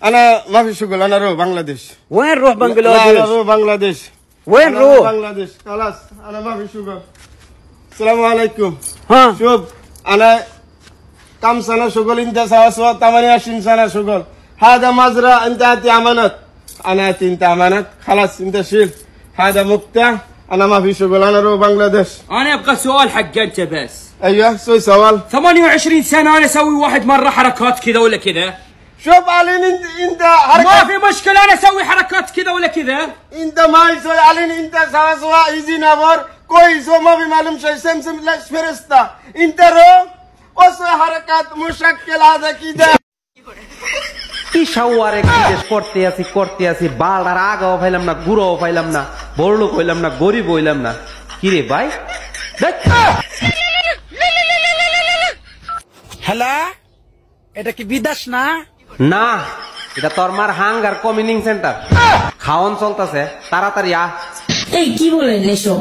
انا ما في شغل انا روح بنغلاديش وين روح لا بنغلاديش؟ انا روح بنغلاديش وين أنا روح؟ بنغلاديش خلاص انا ما في شغل السلام عليكم ها شوف انا كم سنه شغل انت سوا 28 سنه شغل هذا مزرعه انت هاتي امانات انا هاتي انت امانات خلاص انت شيل هذا مقطع انا ما في شغل انا روح بنغلاديش انا ابغى سؤال حق انت بس. ايوه سوي سؤال 28 سنه انا اسوي واحد مره حركات كذا ولا كذا؟ شوف علين انت ما حركه في مشكله انا اسوي حركات كذا ولا كذا. انت ما يسوي علين انت سوا ايزي نفر كويس وما في معلوم شيء سمسم لا فرستا انت روح وسوي حركات مشكل هذا كذا কি শাওয়ারে কি দেশ করতে আছি বালটার আগাও পাইলাম না গুড়াও পাইলাম না বড়লোক হইলাম না গরিব হইলাম না কি রে ভাই হ্যালো এটা কি বিদেশ না? না এটা তোর মার হাঙ্গার কমিউনিং সেন্টার খাওয়ান চলতেছে তাড়াতাড়ি আ এই কি বলেন এসব?